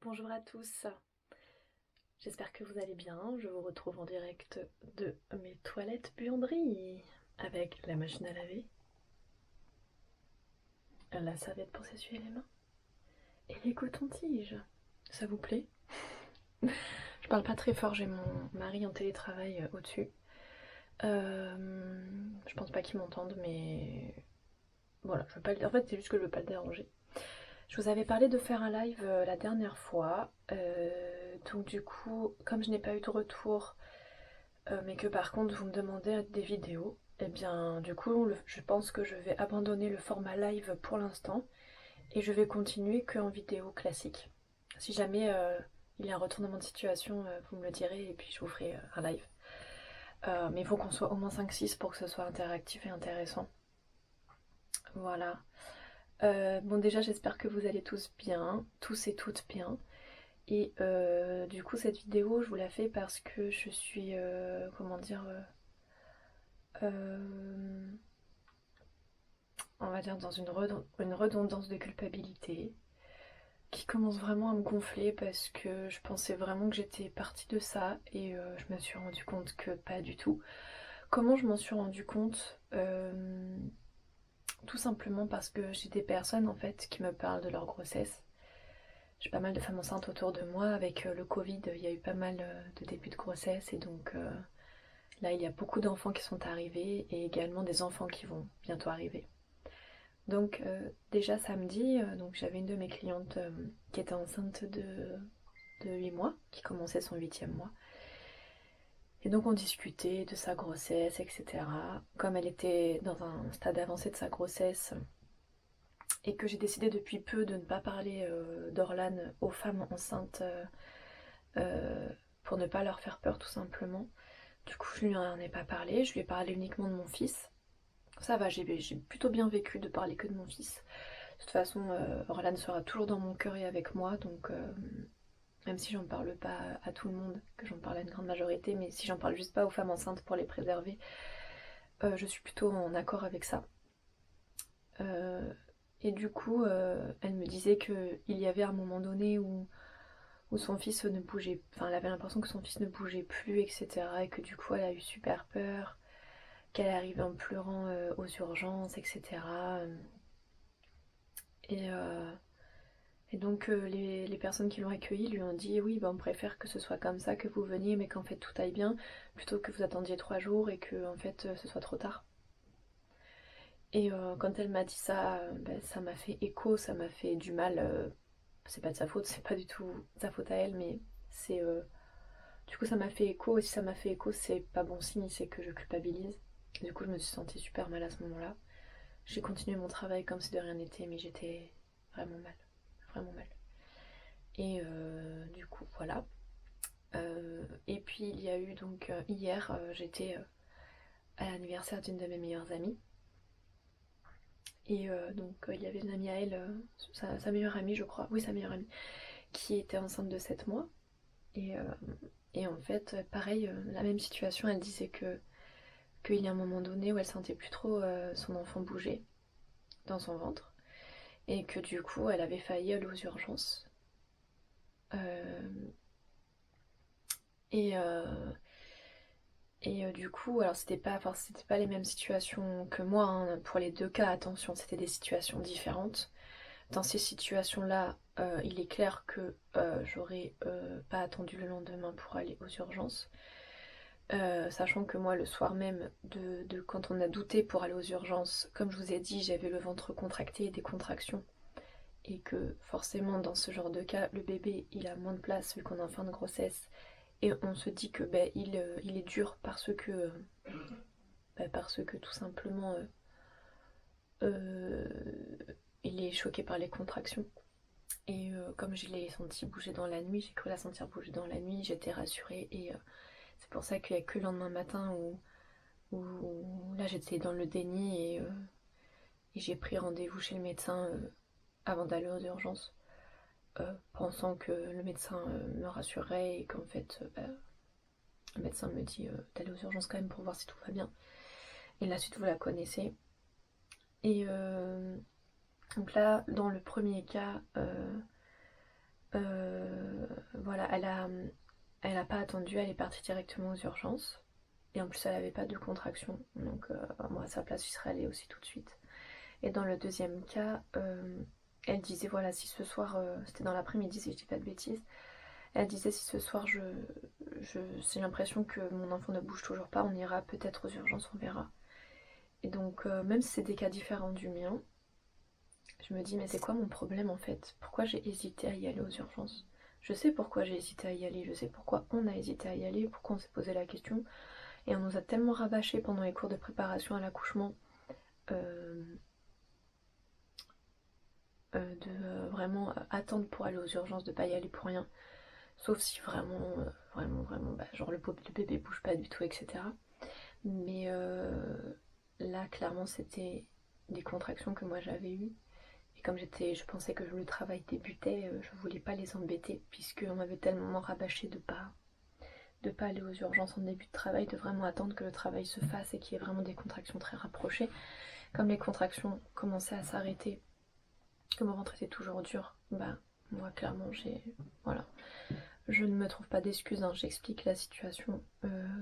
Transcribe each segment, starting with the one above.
Bonjour à tous, j'espère que vous allez bien. Je vous retrouve en direct de mes toilettes buanderie avec la machine à laver, la serviette pour s'essuyer les mains et les cotons-tiges. Ça vous plaît? Je parle pas très fort, j'ai mon mari en télétravail au-dessus. Je pense pas qu'il m'entende, mais voilà, je veux pas en fait, c'est juste que je veux pas le déranger. Je vous avais parlé de faire un live la dernière fois, donc du coup, comme je n'ai pas eu de retour, mais que par contre vous me demandez des vidéos, et bien du coup je pense que je vais abandonner le format live pour l'instant et je vais continuer qu'en vidéo classique. Si jamais il y a un retournement de situation, vous me le direz et puis je vous ferai un live. Mais il faut qu'on soit au moins 5-6 pour que ce soit interactif et intéressant. Voilà. Bon déjà j'espère que vous allez tous bien, tous et toutes bien. Et du coup cette vidéo je vous la fais parce que je suis, comment dire, euh, on va dire dans une redondance de culpabilité qui commence vraiment à me gonfler parce que je pensais vraiment que j'étais partie de ça et je me suis rendu compte que pas du tout. Comment je m'en suis rendu compte? Tout simplement parce que j'ai des personnes en fait qui me parlent de leur grossesse. J'ai pas mal de femmes enceintes autour de moi. Avec le Covid, il y a eu pas mal de débuts de grossesse et donc là il y a beaucoup d'enfants qui sont arrivés et également des enfants qui vont bientôt arriver. Donc déjà samedi, donc j'avais une de mes clientes qui était enceinte de 8 mois, qui commençait son 8e mois. Et donc on discutait de sa grossesse, etc. Comme elle était dans un stade avancé de sa grossesse et que j'ai décidé depuis peu de ne pas parler d'Orlan aux femmes enceintes euh, pour ne pas leur faire peur tout simplement. Du coup je lui en ai pas parlé, je lui ai parlé uniquement de mon fils. Ça va, j'ai plutôt bien vécu de parler que de mon fils. De toute façon, Orlan sera toujours dans mon cœur et avec moi, donc même si j'en parle pas à tout le monde, que j'en parle à une grande majorité, mais si j'en parle juste pas aux femmes enceintes pour les préserver, je suis plutôt en accord avec ça. Euh, et du coup, elle me disait qu'il y avait un moment donné où son fils ne bougeait, enfin elle avait l'impression que son fils ne bougeait plus, etc. Et que du coup elle a eu super peur, qu'elle est arrivée en pleurant aux urgences, etc. Et, euh, Et donc les personnes qui l'ont accueilli lui ont dit oui, bah, on préfère que ce soit comme ça, que vous veniez, mais qu'en fait tout aille bien, plutôt que vous attendiez 3 jours et que en fait ce soit trop tard. Et quand elle m'a dit ça, bah, ça m'a fait écho, ça m'a fait du mal. C'est pas de sa faute, c'est pas du tout sa faute à elle, mais c'est du coup ça m'a fait écho. Et si ça m'a fait écho, c'est pas bon signe, c'est que je culpabilise. Du coup je me suis sentie super mal à ce moment-là. J'ai continué mon travail comme si de rien n'était, mais j'étais vraiment mal, vraiment mal. Et du coup voilà. Et puis il y a eu donc hier, j'étais à l'anniversaire d'une de mes meilleures amies. Et donc il y avait une amie à elle, sa meilleure amie je crois, oui sa meilleure amie, qui était enceinte de 7 mois. Et, euh, et en fait, pareil, la même situation, elle disait qu'il y a un moment donné où elle sentait plus trop son enfant bouger dans son ventre. Et que du coup, elle avait failli aller aux urgences. Euh, et, du coup, alors c'était pas les mêmes situations que moi, hein. Pour les deux cas, attention, c'était des situations différentes. Dans ces situations-là, il est clair que j'aurais pas attendu le lendemain pour aller aux urgences. Sachant que moi, le soir même quand on a douté pour aller aux urgences, comme je vous ai dit, j'avais le ventre contracté et des contractions. Et que forcément, dans ce genre de cas, le bébé, il a moins de place vu qu'on est en fin de grossesse. Et on se dit que il est dur parce que tout simplement euh, il est choqué par les contractions. Et comme je l'ai senti bouger dans la nuit, j'ai cru la sentir bouger dans la nuit, j'étais rassurée. Et c'est pour ça qu'il n'y a que le lendemain matin où là j'étais dans le déni et j'ai pris rendez-vous chez le médecin avant d'aller aux urgences, pensant que le médecin me rassurerait et qu'en fait le médecin me dit d'aller aux urgences quand même pour voir si tout va bien. Et la suite vous la connaissez. Et donc là, dans le premier cas, elle a pas attendu, elle est partie directement aux urgences. Et en plus, elle avait pas de contraction. Donc, moi, à sa place, j'y serais allée aussi tout de suite. Et dans le deuxième cas, elle disait voilà, si ce soir, c'était dans l'après-midi, si je dis pas de bêtises, elle disait si ce soir, j'ai l'impression que mon enfant ne bouge toujours pas, on ira peut-être aux urgences, on verra. Et donc, même si c'est des cas différents du mien, je me dis, mais c'est quoi mon problème en fait? Pourquoi j'ai hésité à y aller aux urgences? Je sais pourquoi j'ai hésité à y aller, je sais pourquoi on a hésité à y aller, pourquoi on s'est posé la question. Et on nous a tellement rabâché pendant les cours de préparation à l'accouchement euh, de vraiment attendre pour aller aux urgences, de pas y aller pour rien. Sauf si vraiment, vraiment, bah, genre le bébé bouge pas du tout, etc. Mais là, clairement, c'était des contractions que moi j'avais eues. Et comme je pensais que le travail débutait, je voulais pas les embêter, puisqu'on m'avait tellement rabâché de pas aller aux urgences en début de travail, de vraiment attendre que le travail se fasse et qu'il y ait vraiment des contractions très rapprochées. Comme les contractions commençaient à s'arrêter, que mon ventre était toujours dur, bah moi clairement voilà. Je ne me trouve pas d'excuses, hein, j'explique la situation.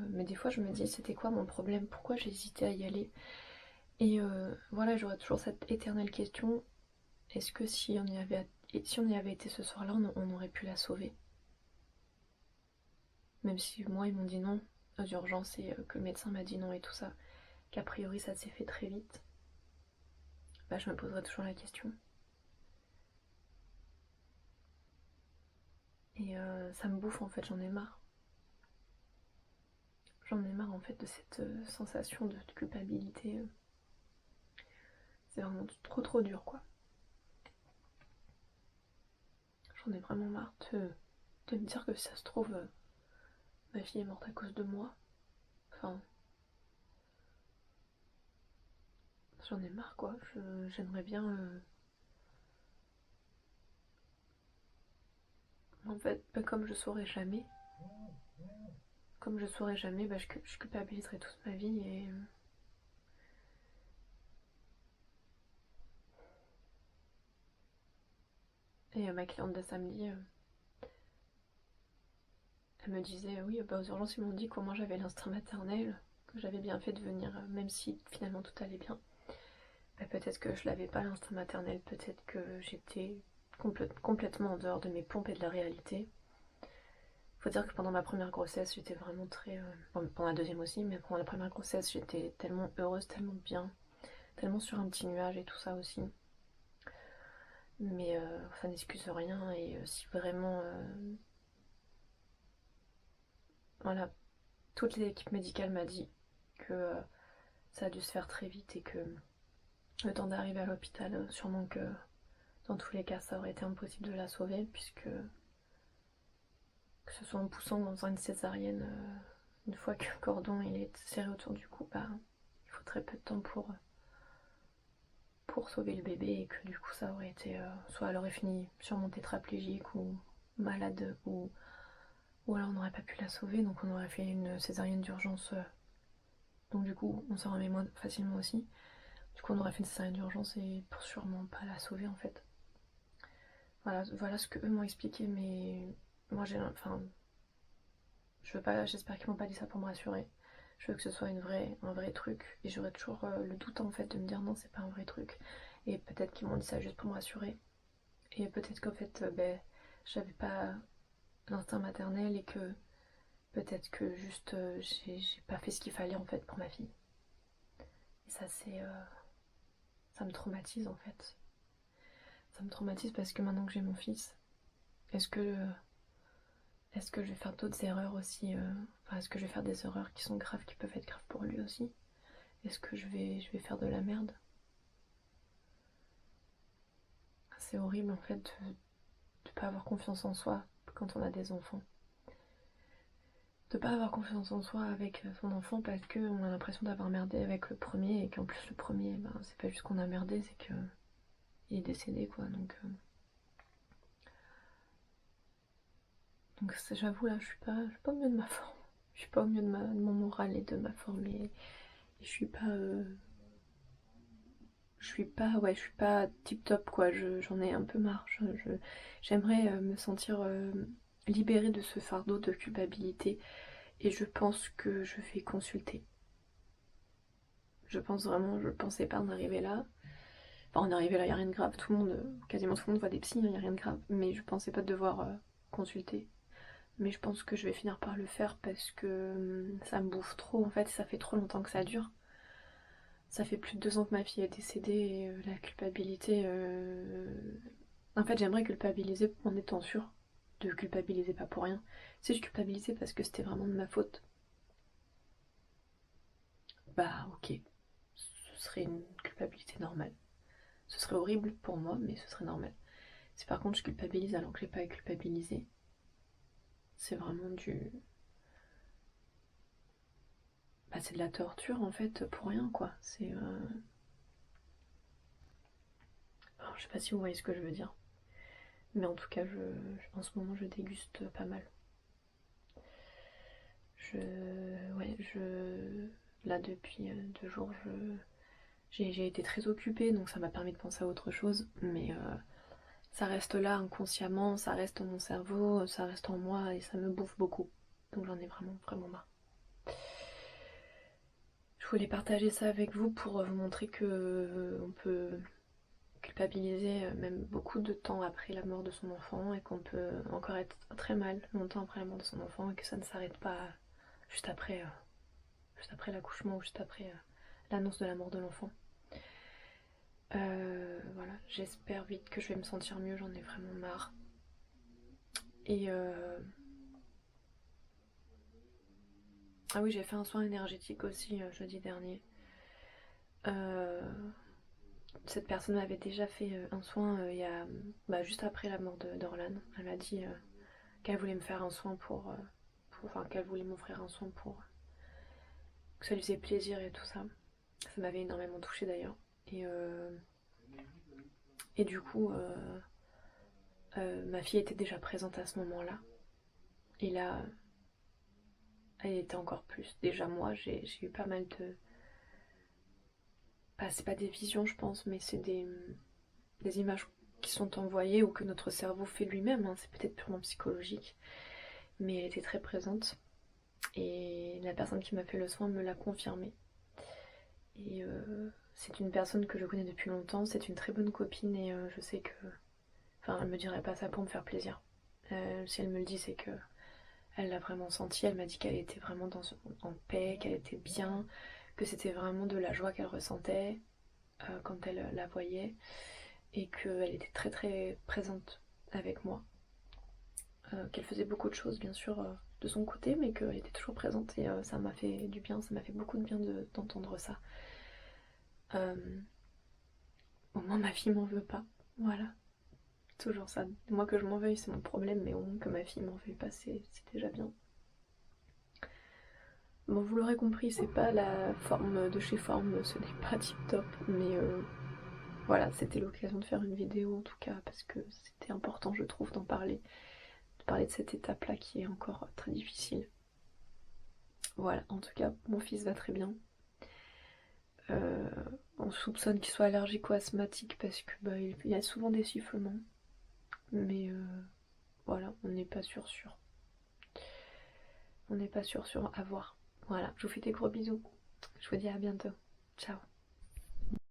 Mais des fois je me dis c'était quoi mon problème, pourquoi j'ai hésité à y aller. Et voilà, j'aurais toujours cette éternelle question, est-ce que si on y avait été ce soir-là, on aurait pu la sauver? Même si moi ils m'ont dit non aux urgences et que le médecin m'a dit non et tout ça, qu'a priori ça s'est fait très vite, bah je me poserai toujours la question. Et ça me bouffe en fait, j'en ai marre. J'en ai marre en fait de cette sensation de culpabilité. C'est vraiment trop dur quoi. J'en ai vraiment marre de me dire que si ça se trouve, ma fille est morte à cause de moi. Enfin, j'en ai marre quoi. J'aimerais bien. En fait, bah, comme je saurais jamais, bah, je culpabiliserai toute ma vie et ma cliente de samedi, elle me disait oui, bah, aux urgences ils m'ont dit comment j'avais l'instinct maternel, que j'avais bien fait de venir, même si finalement tout allait bien. Bah, peut-être que je l'avais pas l'instinct maternel, peut-être que j'étais complètement en dehors de mes pompes et de la réalité. Faut dire que pendant ma première grossesse, j'étais vraiment très. Bon, pendant la deuxième aussi, mais pendant la première grossesse, j'étais tellement heureuse, tellement bien, tellement sur un petit nuage et tout ça aussi. Mais ça n'excuse rien et si vraiment. Voilà, toute l'équipe médicale m'a dit que ça a dû se faire très vite et que le temps d'arriver à l'hôpital, sûrement que dans tous les cas, ça aurait été impossible de la sauver puisque que ce soit en poussant dans une césarienne, une fois que le cordon il est serré autour du cou, bah, il faut très peu de temps pour sauver le bébé et que du coup ça aurait été soit elle aurait fini sûrement tétraplégique ou malade ou alors on n'aurait pas pu la sauver donc on aurait fait une césarienne d'urgence donc du coup on s'en remet moins facilement aussi. Du coup on aurait fait une césarienne d'urgence et pour sûrement pas la sauver en fait. Voilà ce que eux m'ont expliqué mais moi je veux pas, j'espère qu'ils m'ont pas dit ça pour me rassurer. Je veux que ce soit un vrai truc. Et j'aurais toujours le doute en fait de me dire non, c'est pas un vrai truc. Et peut-être qu'ils m'ont dit ça juste pour me rassurer. Et peut-être qu'en fait, ben, j'avais pas l'instinct maternel et que peut-être que juste j'ai pas fait ce qu'il fallait en fait pour ma fille. Et ça, ça me traumatise en fait. Ça me traumatise parce que maintenant que j'ai mon fils, est-ce que, est-ce que je vais faire d'autres erreurs aussi enfin, est-ce que je vais faire des erreurs qui sont graves, qui peuvent être graves pour lui aussi? Est-ce que je vais faire de la merde? C'est horrible en fait de pas avoir confiance en soi quand on a des enfants. De pas avoir confiance en soi avec son enfant parce qu'on a l'impression d'avoir merdé avec le premier et qu'en plus le premier, ben, c'est pas juste qu'on a merdé, c'est que il est décédé quoi. Donc j'avoue là, je suis pas au mieux de ma forme. Je suis pas au mieux de mon moral et de ma forme et je suis pas je suis pas tip top quoi, j'en ai un peu marre. J'aimerais me sentir libérer de ce fardeau de culpabilité et je pense que je vais consulter. Je pense vraiment, je pensais pas en arriver là. Enfin, on est arrivé là, il n'y a rien de grave. Tout le monde, quasiment tout le monde voit des psys, il n'y a rien de grave. Mais je pensais pas devoir consulter. Mais je pense que je vais finir par le faire parce que ça me bouffe trop en fait, ça fait trop longtemps que ça dure. Ça fait plus de 2 ans que ma fille est décédée et la culpabilité... En fait j'aimerais culpabiliser en étant sûre de culpabiliser pas pour rien. Si je culpabilisais parce que c'était vraiment de ma faute, bah ok, ce serait une culpabilité normale. Ce serait horrible pour moi, mais ce serait normal. Si par contre je culpabilise alors que j'ai pas à culpabiliser, c'est vraiment du... Bah, c'est de la torture en fait pour rien quoi. C'est... Alors, je sais pas si vous voyez ce que je veux dire. Mais en tout cas, en ce moment, je déguste pas mal. Là, depuis 2 jours, j'ai été très occupée, donc ça m'a permis de penser à autre chose. Mais ça reste là inconsciemment, ça reste dans mon cerveau, ça reste en moi et ça me bouffe beaucoup. Donc j'en ai vraiment, vraiment marre. Je voulais partager ça avec vous pour vous montrer que on peut culpabiliser même beaucoup de temps après la mort de son enfant et qu'on peut encore être très mal longtemps après la mort de son enfant et que ça ne s'arrête pas juste après, juste après l'accouchement ou juste après l'annonce de la mort de l'enfant. Voilà, j'espère vite que je vais me sentir mieux, j'en ai vraiment marre. Et ah oui, j'ai fait un soin énergétique aussi jeudi dernier. Euh, Cette personne m'avait déjà fait un soin il y a, juste après la mort d'Orlan. Elle m'a dit qu'elle voulait me faire un soin enfin qu'elle voulait m'offrir un soin pour que ça lui faisait plaisir et tout ça. Ça m'avait énormément touchée d'ailleurs. Et du coup, ma fille était déjà présente à ce moment-là. Et là, elle était encore plus. Déjà moi, j'ai eu pas mal de... Bah, c'est pas des visions je pense, mais c'est des images qui sont envoyées ou que notre cerveau fait lui-même. Hein. C'est peut-être purement psychologique. Mais elle était très présente. Et la personne qui m'a fait le soin me l'a confirmé. Et c'est une personne que je connais depuis longtemps, c'est une très bonne copine et je sais que... Enfin, elle me dirait pas ça pour me faire plaisir. Si elle me le dit, c'est que elle l'a vraiment senti. Elle m'a dit qu'elle était vraiment en paix, qu'elle était bien, que c'était vraiment de la joie qu'elle ressentait quand elle la voyait et qu'elle était très très présente avec moi. Qu'elle faisait beaucoup de choses, bien sûr, de son côté, mais qu'elle était toujours présente et ça m'a fait du bien, ça m'a fait beaucoup de bien d'entendre ça. Au moins ma fille m'en veut pas. Voilà, toujours ça. Moi que je m'en veuille, c'est mon problème, mais au moins que ma fille m'en veuille pas, c'est déjà bien. Bon, vous l'aurez compris, c'est pas la forme de chez Forme, ce n'est pas tip top, mais voilà, c'était l'occasion de faire une vidéo en tout cas, parce que c'était important, je trouve, de parler de cette étape-là qui est encore très difficile. Voilà, en tout cas, mon fils va très bien. Euh, on soupçonne qu'il soit allergique ou asthmatique parce que il a souvent des sifflements, mais voilà, on n'est pas sûr. On n'est pas sûr à voir. Voilà, je vous fais des gros bisous. Je vous dis à bientôt. Ciao.